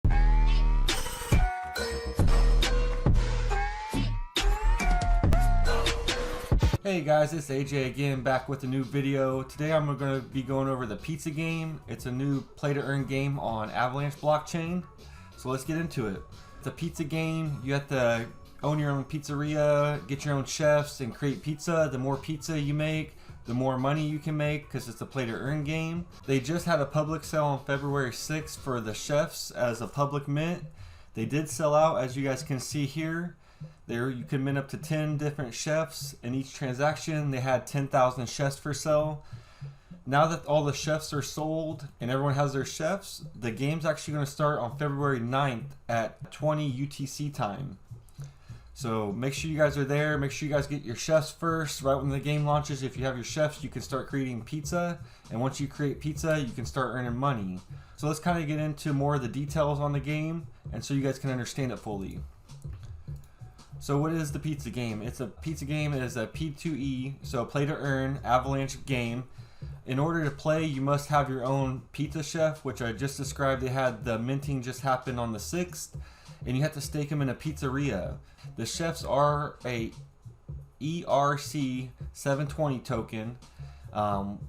Hey guys, it's AJ again, back with a new video. Today I'm going to be going over the pizza game. It's a new play to earn game on Avalanche blockchain. So let's get into it. The pizza game, you have to own your own pizzeria, get your own chefs, and create pizza. The more pizza you make, the more money you can make because it's a play to earn game. They just had a public sale on February 6th for the chefs as a public mint. They did sell out, as you guys can see here. There you can mint up to 10 different chefs in each transaction. They had 10,000 chefs for sale. Now that all the chefs are sold and everyone has their chefs, the game's actually going to start on February 9th at 20 UTC time. So make sure you guys are there. Make sure you guys get your chefs first. Right when the game launches, if you have your chefs, you can start creating pizza. And once you create pizza, you can start earning money. So let's kind of get into more of the details on the game and so you guys can understand it fully. So what is the pizza game? It's a pizza game. It is a p2e, so play to earn avalanche game. In order to play, you must have your own pizza chef, which I just described. They had the minting just happened on the 6th, and you have to stake them in a pizzeria. The chefs are a ERC 720 token,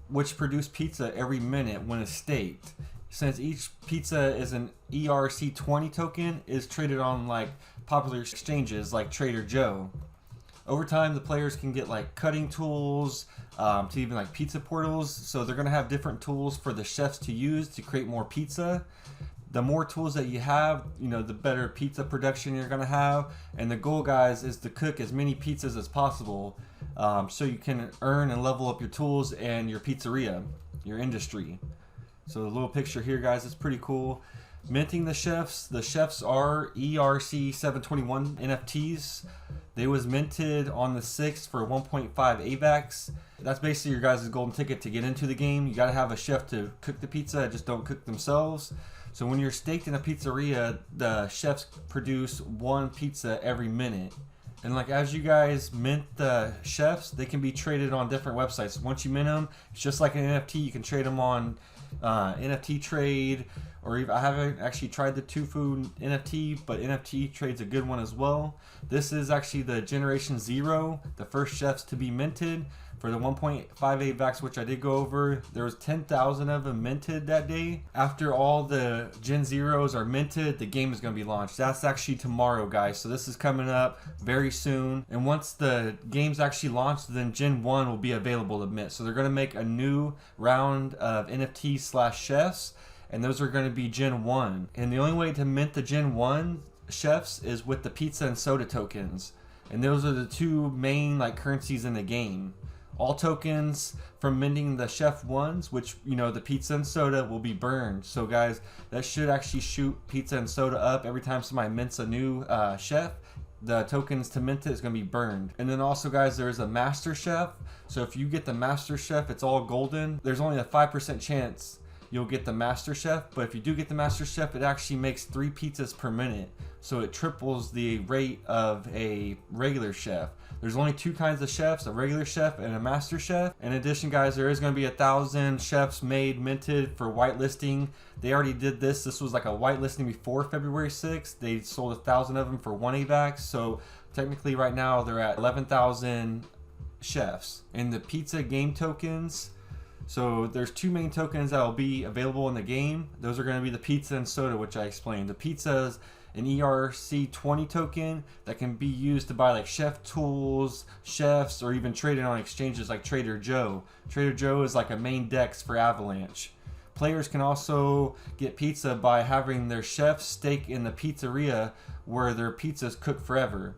which produce pizza every minute when it's staked. Since each pizza is an ERC 20 token, is traded on like popular exchanges like Trader Joe. Over time, the players can get like cutting tools to even like pizza portals. So they're gonna have different tools for the chefs to use to create more pizza. The more tools that you have, the better pizza production you're gonna have. And the goal, guys, is to cook as many pizzas as possible, so you can earn and level up your tools and your pizzeria, your industry. So the little picture here, guys, is pretty cool. Minting the chefs are ERC 721 NFTs. They was minted on the 6th for 1.5 avax. That's basically your guys' golden ticket to get into the game. You gotta have a chef to cook the pizza, just don't cook themselves. So when you're staked in a pizzeria, the chefs produce one pizza every minute. And like as you guys mint the chefs, they can be traded on different websites. Once you mint them, it's just like an NFT. You can trade them on NFT Trade, or even, I haven't actually tried the tofu NFT, but NFT Trade's a good one as well. This is actually the Generation 0, the first chefs to be minted for the 1.5 avax, which I did go over. There was 10,000 of them minted that day. After all the Gen 0s are minted, the game is going to be launched. That's actually tomorrow, guys. So this is coming up very soon. And once the game's actually launched, then Gen 1 will be available to mint. So they're going to make a new round of NFT/chefs, and those are going to be Gen 1. And the only way to mint the Gen 1 chefs is with the pizza and soda tokens. And those are the two main currencies in the game. All tokens from minting the chef ones, which the pizza and soda, will be burned. So guys, that should actually shoot pizza and soda up every time somebody mints a new chef. The tokens to mint it is going to be burned. And then also, guys, there's a master chef. So if you get the master chef, it's all golden. There's only a 5% chance you'll get the master chef, but if you do get the master chef, it actually makes 3 pizzas per minute. So it triples the rate of a regular chef. There's only 2 kinds of chefs, a regular chef and a master chef. In addition, guys, there is going to be 1,000 chefs made, minted for whitelisting. They already did this. This was like a whitelisting before February 6th. They sold 1,000 of them for 1 avax. So technically right now they're at 11,000 chefs. And the pizza game tokens, so there's 2 main tokens that will be available in the game. Those are going to be the pizza and soda, which I explained. The pizza is an ERC 20 token that can be used to buy chef tools, chefs, or even traded on exchanges like Trader Joe. Trader Joe is like a main DEX for Avalanche. Players can also get pizza by having their chefs stake in the pizzeria where their pizzas cook forever.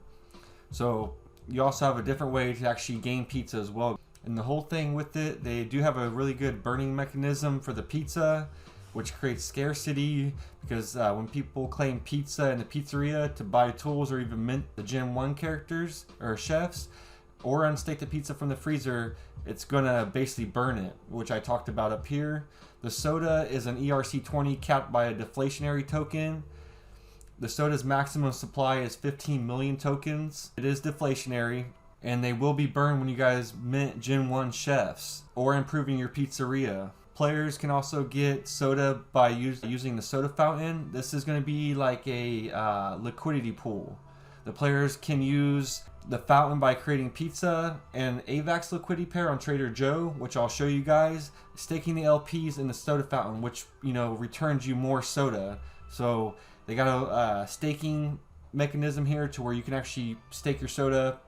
So you also have a different way to actually gain pizza as well. And the whole thing with it, they do have a really good burning mechanism for the pizza, which creates scarcity because when people claim pizza in the pizzeria to buy tools or even mint the Gen 1 characters or chefs, or unstake the pizza from the freezer, it's gonna basically burn it, which I talked about up here. The soda is an ERC 20 capped by a deflationary token. The soda's maximum supply is 15 million tokens. It is deflationary, and they will be burned when you guys mint Gen 1 chefs or improving your pizzeria. Players can also get soda by using the soda fountain. This is going to be like a liquidity pool. The players can use the fountain by creating pizza and avax liquidity pair on Trader Joe, which I'll show you guys. Staking the LPs in the soda fountain, which returns you more soda. So they got a staking mechanism here to where you can actually stake your soda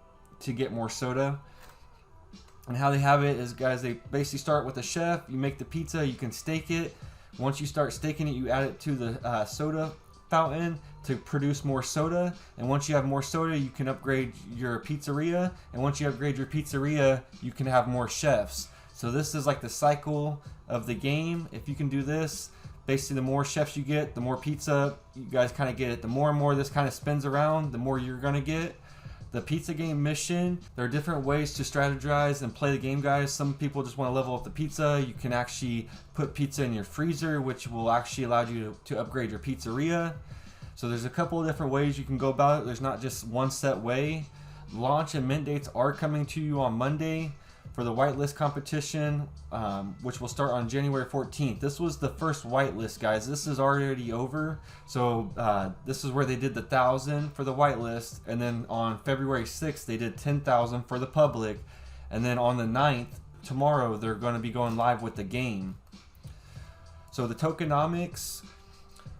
to get more soda. And how they have it is, guys, they basically start with a chef. You make the pizza, you can stake it. Once you start staking it, you add it to the soda fountain to produce more soda. And once you have more soda, you can upgrade your pizzeria. And once you upgrade your pizzeria, you can have more chefs. So this is like the cycle of the game. If you can do this, basically the more chefs you get, the more pizza you guys kind of get it. The more and more this kind of spins around, the more you're going to get. The pizza game mission, there are different ways to strategize and play the game, guys. Some people just want to level up the pizza. You can actually put pizza in your freezer, which will actually allow you to upgrade your pizzeria. So there's a couple of different ways you can go about it. There's not just one set way. Launch and mint dates are coming to you on Monday for the whitelist competition, which will start on January 14th. This was the first whitelist, guys. This is already over. So this is where they did the 1,000 for the whitelist, and then on February 6th they did 10,000 for the public, and then on the 9th, tomorrow, they're going to be going live with the game. So the tokenomics,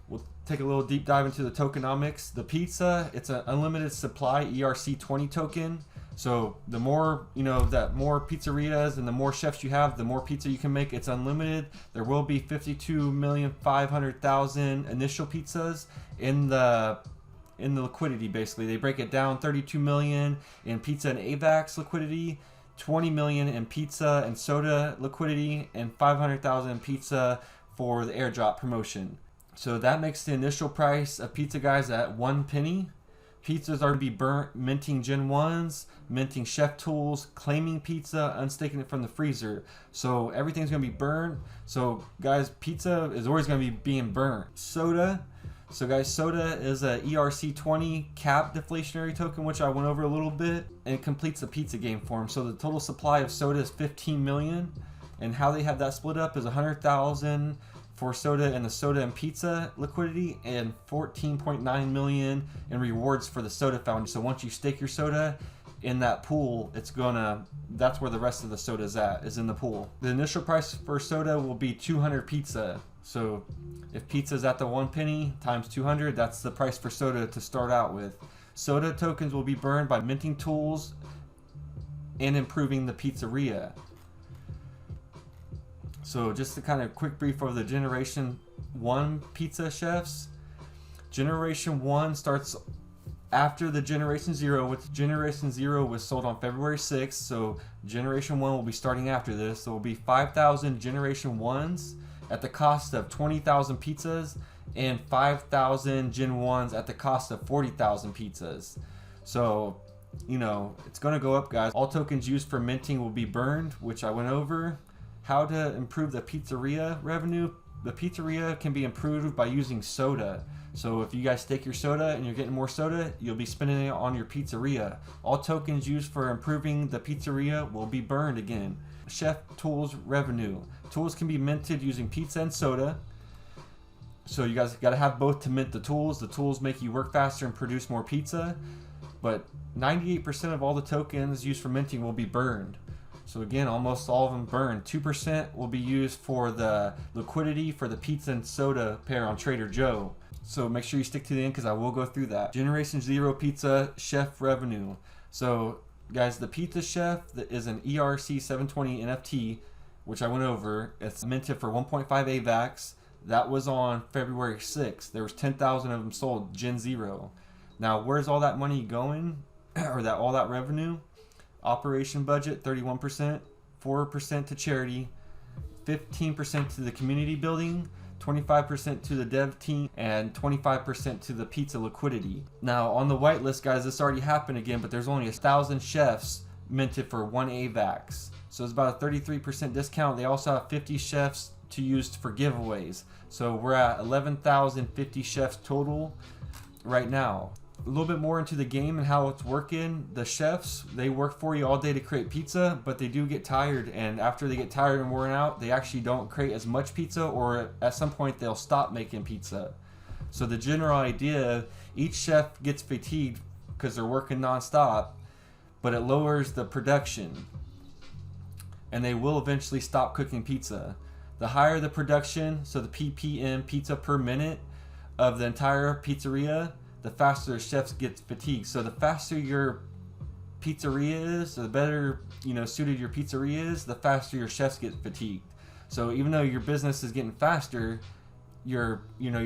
we'll take a little deep dive into the tokenomics. The pizza, it's an unlimited supply ERC20 token. So the more, that more pizzerias and the more chefs you have, the more pizza you can make. It's unlimited. There will be 52,500,000 initial pizzas in the liquidity. Basically, they break it down: 32 million in pizza and avax liquidity, 20 million in pizza and soda liquidity, and 500,000 in pizza for the airdrop promotion. So that makes the initial price of pizza, guys, at 1 penny. Pizzas are to be burnt, minting Gen 1s, minting chef tools, claiming pizza, unstaking it from the freezer. So everything's going to be burned. So guys, pizza is always going to be being burnt. Soda. So guys, soda is a ERC20 cap deflationary token, which I went over a little bit, and it completes the pizza game form. So the total supply of soda is 15 million. And how they have that split up is 100,000 for soda and the soda and pizza liquidity, and 14.9 million in rewards for the soda fountain. So once you stake your soda in that pool, that's where the rest of the soda is in the pool. The initial price for soda will be 200 pizza. So if pizza is at the 1 penny times 200, that's the price for soda to start out with. Soda tokens will be burned by minting tools and improving the pizzeria. So just a kind of quick brief of the Generation 1 pizza chefs. Generation 1 starts after the Generation 0, which Generation 0 was sold on February 6th. So Generation 1 will be starting after this. There will be 5,000 Generation 1s at the cost of 20,000 pizzas, and 5,000 Gen 1s at the cost of 40,000 pizzas. So, it's going to go up, guys. All tokens used for minting will be burned, which I went over. How to improve the pizzeria revenue. The pizzeria can be improved by using soda. So if you guys stake your soda and you're getting more soda, you'll be spending it on your pizzeria. All tokens used for improving the pizzeria will be burned again. Chef tools revenue. Tools can be minted using pizza and soda. So you guys got to have both to mint the tools. The tools make you work faster and produce more pizza. But 98% of all the tokens used for minting will be burned. So again, almost all of them burn. 2% will be used for the liquidity for the pizza and soda pair on Trader Joe. So make sure you stick to the end because I will go through that. Generation 0 pizza chef revenue. So guys, the pizza chef is an ERC 720 NFT, which I went over. It's minted for 1.5 avax. That was on February 6th. There was 10,000 of them sold, Gen 0. Now, where's all that money going? Or all that revenue? Operation budget, 31%, 4% to charity, 15% to the community building, 25% to the dev team, and 25% to the pizza liquidity. Now, on the whitelist, guys, this already happened again, but there's only 1,000 chefs minted for 1 avax. So it's about a 33% discount. They also have 50 chefs to use for giveaways. So we're at 11,050 chefs total right now. A little bit more into the game and how it's working. The chefs, they work for you all day to create pizza, but they do get tired, and after they get tired and worn out, they actually don't create as much pizza, or at some point they'll stop making pizza. So the general idea, each chef gets fatigued because they're working nonstop, but it lowers the production, and they will eventually stop cooking pizza. The higher the production, so the ppm, pizza per minute, of the entire pizzeria, the faster chefs get fatigued. So the faster your pizzeria is, the better suited your pizzeria is, the faster your chefs get fatigued. So even though your business is getting faster, your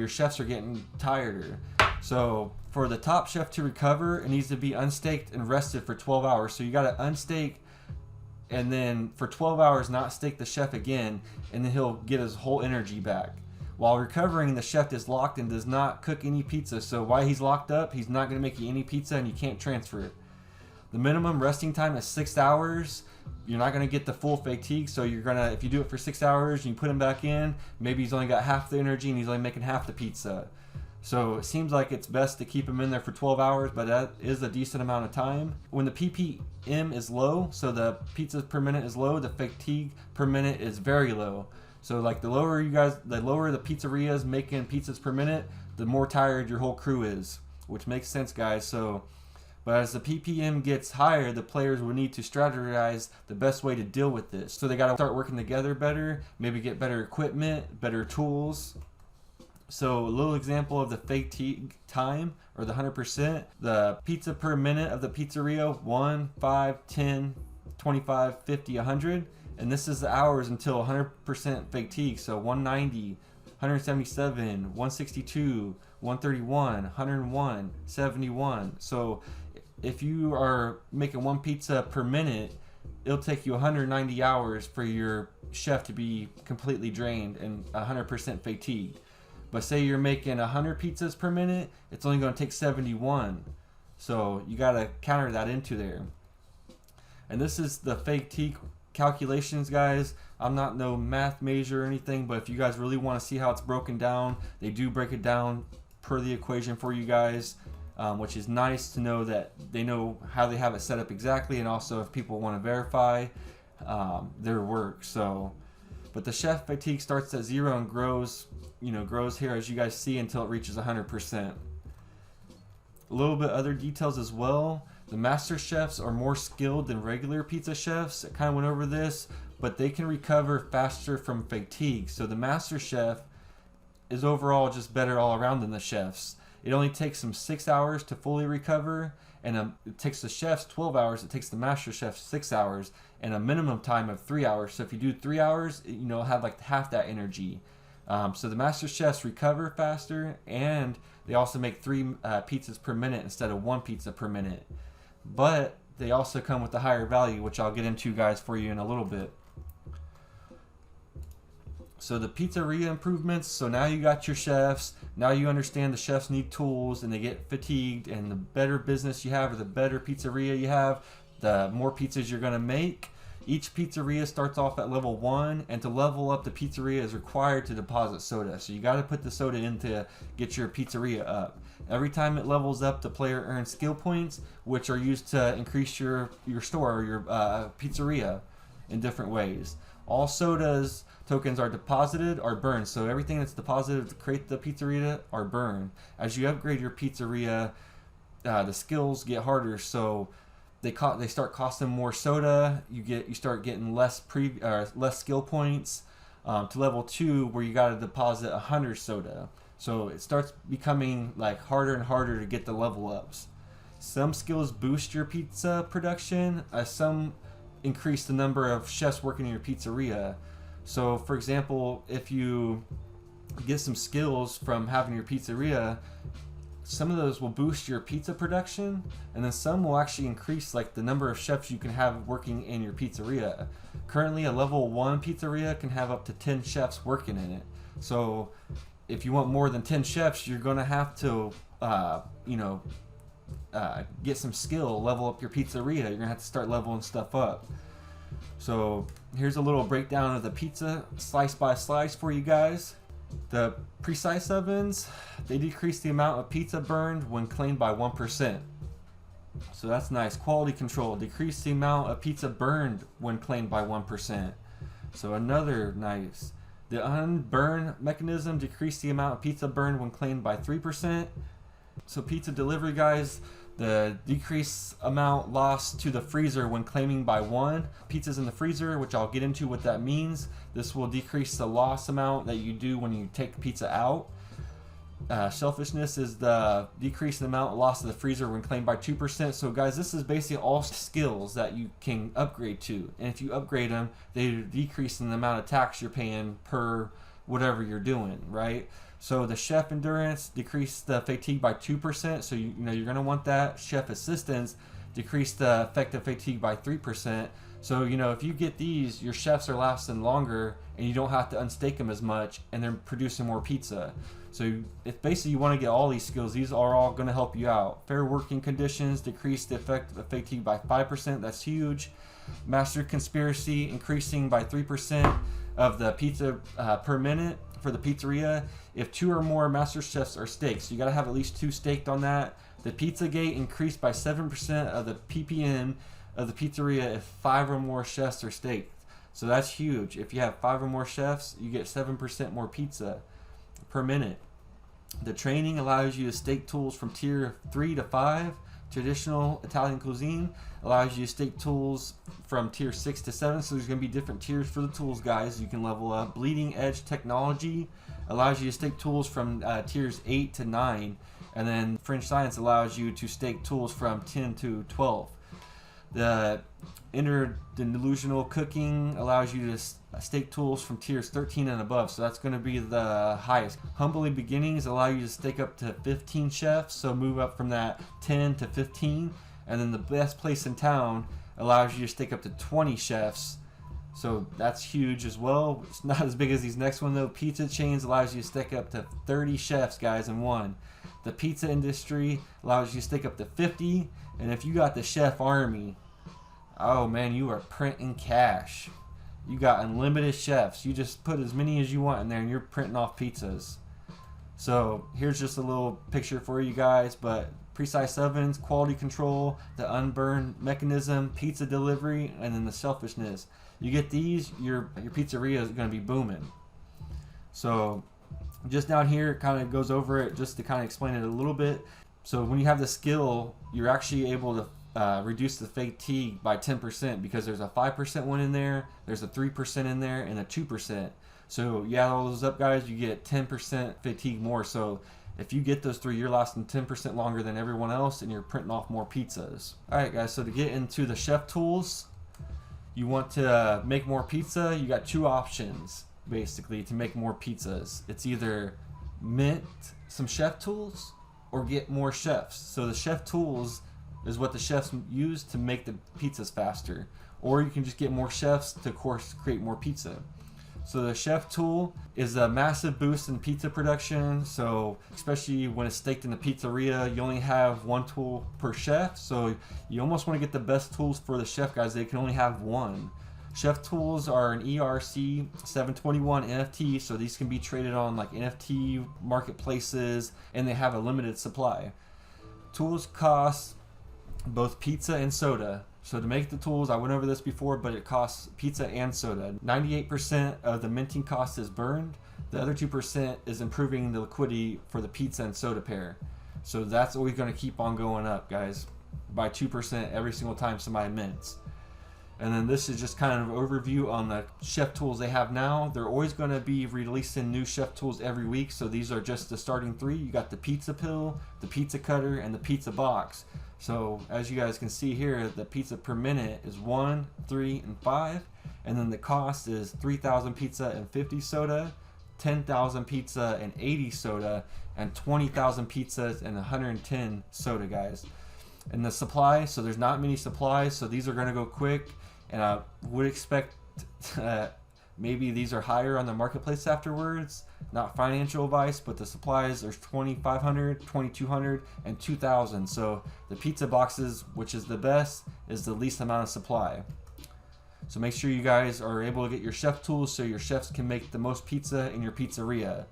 chefs are getting tireder. So for the top chef to recover, it needs to be unstaked and rested for 12 hours. So you got to unstake, and then for 12 hours not stake the chef again, and then he'll get his whole energy back. While recovering, the chef is locked and does not cook any pizza. So while he's locked up, he's not going to make you any pizza, and you can't transfer it. The minimum resting time is 6 hours. You're not going to get the full fatigue. So you're going to, if you do it for 6 hours and you put him back in, maybe he's only got half the energy and he's only making half the pizza. So it seems like it's best to keep him in there for 12 hours, but that is a decent amount of time. When the ppm is low, so the pizzas per minute is low, the fatigue per minute is very low. So like the lower the pizzeria is making pizzas per minute, the more tired your whole crew is, which makes sense, guys. So, but as the ppm gets higher, the players will need to strategize the best way to deal with this. So they got to start working together better, maybe get better equipment, better tools. So a little example of the fatigue time, or the 100%, the pizza per minute of the pizzeria, 1, 5, 10, 25, 50, 100. And this is the hours until 100% fatigue. So 190, 177, 162, 131, 101, 71. So if you are making one pizza per minute, it'll take you 190 hours for your chef to be completely drained and 100% fatigued. But say you're making 100 pizzas per minute, it's only going to take 71. So you got to counter that into there. And this is the fatigue calculations, guys. I'm not no math major or anything, but if you guys really want to see how it's broken down, they do break it down per the equation for you guys, which is nice to know that they know how they have it set up exactly, and also if people want to verify their work. So, but the chef fatigue starts at 0 and grows here, as you guys see, until it reaches 100%. A little bit other details as well. The master chefs are more skilled than regular pizza chefs. I kind of went over this, but they can recover faster from fatigue. So the master chef is overall just better all around than the chefs. It only takes them 6 hours to fully recover, and it takes the chefs 12 hours. It takes the master chefs 6 hours, and a minimum time of 3 hours. So if you do 3 hours, have like half that energy. So the master chefs recover faster, and they also make 3 pizzas per minute instead of 1 pizza per minute. But they also come with a higher value, which I'll get into, guys, for you in a little bit. So the pizzeria improvements, so now you got your chefs, now you understand the chefs need tools and they get fatigued, and the better business you have, or the better pizzeria you have, the more pizzas you're going to make. Each pizzeria starts off at level 1, and to level up the pizzeria is required to deposit soda. So you got to put the soda in to get your pizzeria up. Every time it levels up, the player earns skill points, which are used to increase your store or your pizzeria in different ways. All sodas tokens are deposited or burned. So everything that's deposited to create the pizzeria are burned. As you upgrade your pizzeria, the skills get harder. So they start costing more soda. You start getting less skill points to level 2, where you got to deposit 100 soda. So it starts becoming like harder and harder to get the level ups. Some skills boost your pizza production. Some increase the number of chefs working in your pizzeria. So for example, if you get some skills from having your pizzeria, some of those will boost your pizza production, and then some will actually increase like the number of chefs you can have working in your pizzeria. Currently a level 1 pizzeria can have up to 10 chefs working in it. So if you want more than 10 chefs, you're going to have to get some skill, level up your pizzeria. You're going to have to start leveling stuff up. So here's a little breakdown of the pizza slice by slice for you guys. The precise ovens, they decrease the amount of pizza burned when cleaned by 1%. So that's nice. Quality control, decrease the amount of pizza burned when cleaned by 1%. So another nice. The unburn mechanism, decrease the amount of pizza burned when cleaned by 3%. So pizza delivery, guys, the decrease amount lost to the freezer when claiming by 1. Pizza's in the freezer, which I'll get into what that means. This will decrease the loss amount that you do when you take pizza out. Selfishness is the decrease in the amount lost to the freezer when claimed by 2%. So guys, this is basically all skills that you can upgrade to. And if you upgrade them, they decrease in the amount of tax you're paying per whatever you're doing, right? So the chef endurance, decrease the fatigue by 2%. So you know you're gonna want that. Chef assistance, decrease the effective fatigue by 3%. So you know if you get these, your chefs are lasting longer, and you don't have to unstake them as much, and they're producing more pizza. So it's basically you want to get all these skills. These are all going to help you out. Fair working conditions, decrease the effective fatigue by 5%. That's huge. Master conspiracy, increasing by 3% of the pizza per minute for the pizzeria. If 2 or more master chefs are staked, so you got to have at least 2 staked on that. The Pizzagate increased by 7% of the ppm of the pizzeria if 5 or more chefs are staked. So that's huge. If you have 5 or more chefs, you get 7% more pizza per minute. The training allows you to stake tools from tier 3 to 5. Traditional Italian cuisine allows you to stake tools from tier 6 to 7. So there's going to be different tiers for the tools, guys. You can level up. Bleeding edge technology allows you to stake tools from tiers 8 to 9. And then French science allows you to stake tools from 10 to 12. The interdelusional cooking allows you to stake tools from tiers 13 and above, so that's going to be the highest. Humbly beginnings allow you to stake up to 15 chefs, so move up from that 10 to 15. And then the best place in town allows you to stake up to 20 chefs, so that's huge as well. It's not as big as these next one though. Pizza chains allows you to stake up to 30 chefs, guys, in one. The pizza industry allows you to stake up to 50, and if you got the chef army, oh man, you are printing cash. You got unlimited chefs. You just put as many as you want in there and you're printing off pizzas. So here's just a little picture for you guys, but precise ovens, quality control, the unburn mechanism, pizza delivery, and then the selfishness. You get these, your pizzeria is going to be booming. So just down here, it kind of goes over it just to kind of explain it a little bit. So when you have the skill, you're actually able to reduce the fatigue by 10% because there's a 5% one in there, there's a 3% in there, and a 2%. So you add all those up, guys, you get 10% fatigue more. So if you get those 3, you're lasting 10% longer than everyone else, and you're printing off more pizzas. All right, guys, so to get into the chef tools, you want to make more pizza, you got 2 options basically to make more pizzas. It's either mint some chef tools or get more chefs. So the chef tools is what the chefs use to make the pizzas faster, or you can just get more chefs to, of course, create more pizza. So the chef tool is a massive boost in pizza production. So especially when it's staked in the pizzeria, you only have 1 tool per chef. So you almost want to get the best tools for the chef, guys. They can only have 1. Chef tools are an ERC 721 NFT, so these can be traded on like NFT marketplaces, and they have a limited supply. Tools cost both pizza and soda. So to make the tools, I went over this before, but it costs pizza and soda. 98% of the minting cost is burned. The other 2% is improving the liquidity for the pizza and soda pair. So that's always going to keep on going up, guys, by 2% every single time somebody mints. And then this is just kind of an overview on the chef tools they have now. They're always going to be releasing new chef tools every week. So these are just the starting 3. You got the pizza pill, the pizza cutter, and the pizza box. So as you guys can see here, the pizza per minute is 1, 3, and 5. And then the cost is 3,000 pizza and 50 soda, 10,000 pizza and 80 soda, and 20,000 pizzas and 110 soda, guys. And the supply, so there's not many supplies, so these are going to go quick. And I would expect maybe these are higher on the marketplace afterwards. Not financial advice, but the supplies, there's 2,500, 2,200, and 2,000. So the pizza boxes, which is the best, is the least amount of supply. So make sure you guys are able to get your chef tools so your chefs can make the most pizza in your pizzeria.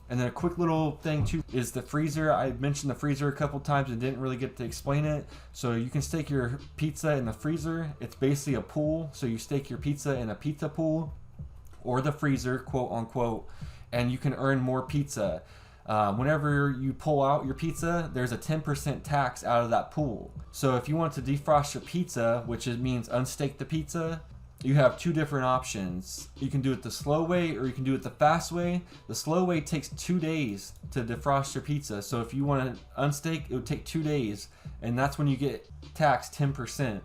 And then a quick little thing too is the freezer. I mentioned the freezer a couple times and didn't really get to explain it. So you can stake your pizza in the freezer. It's basically a pool. So you stake your pizza in a pizza pool or the freezer, quote unquote, and you can earn more pizza. Whenever you pull out your pizza, there's a 10% tax out of that pool. So if you want to defrost your pizza, which means unstake the pizza, you have two different options. You can do it the slow way or you can do it the fast way. The slow way takes 2 days to defrost your pizza. So if you want to unstake, it would take 2 days, and that's when you get taxed 10%.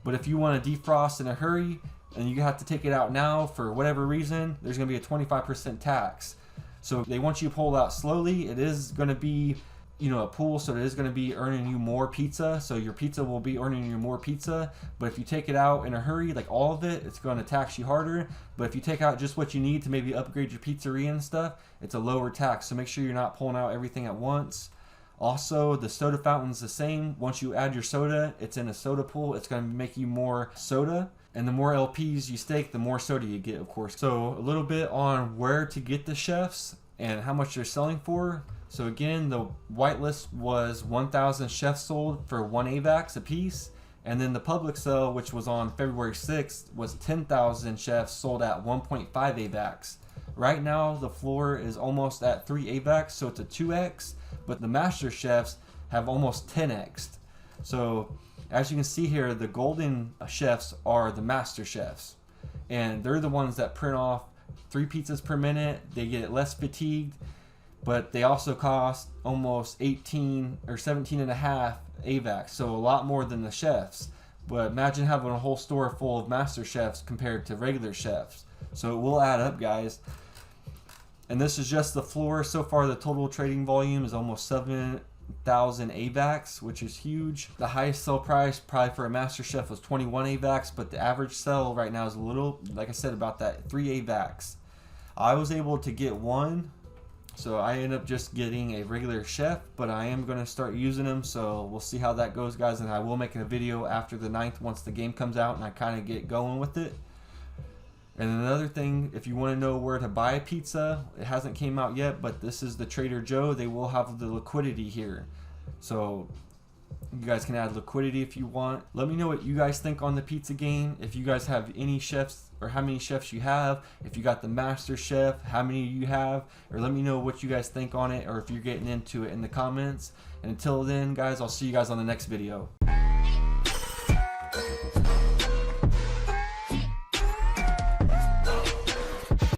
But if you want to defrost in a hurry and you have to take it out now for whatever reason, there's going to be a 25% tax. So they want you to pull it out slowly. It is going to be, a pool, so it is going to be earning you more pizza. So your pizza will be earning you more pizza. But if you take it out in a hurry, like all of it, it's going to tax you harder. But if you take out just what you need to maybe upgrade your pizzeria and stuff, it's a lower tax. So make sure you're not pulling out everything at once. Also, the soda fountain's the same. Once you add your soda, it's in a soda pool. It's going to make you more soda. And the more LPs you stake, the more soda you get, of course. So a little bit on where to get the chefs and how much they're selling for. So again, the whitelist was 1,000 chefs sold for 1 avax a piece. And then the public sale, which was on February 6th, was 10,000 chefs sold at 1.5 avax. Right now, the floor is almost at 3 avax, so it's a 2x. But the master chefs have almost 10x. So as you can see here, the golden chefs are the master chefs. And they're the ones that print off 3 pizzas per minute. They get less fatigued. But they also cost almost 18 or 17 and a half avax, so a lot more than the chefs. But imagine having a whole store full of master chefs compared to regular chefs. So it will add up, guys. And this is just the floor. So far, the total trading volume is almost 7,000 avax, which is huge. The highest sell price probably for a master chef was 21 avax, but the average sell right now is a little, like I said, about that 3 avax. I was able to get one. So I end up just getting a regular chef, but I am going to start using them, so we'll see how that goes, guys, and I will make a video after the 9th once the game comes out and I kind of get going with it. And another thing, if you want to know where to buy a pizza, it hasn't came out yet, but this is the Trader Joe. They will have the liquidity here. So you guys can add liquidity if you want. Let me know what you guys think on the pizza game. If you guys have any chefs or how many chefs you have. If you got the master chef, how many you have. Or let me know what you guys think on it or if you're getting into it in the comments. And until then, guys, I'll see you guys on the next video.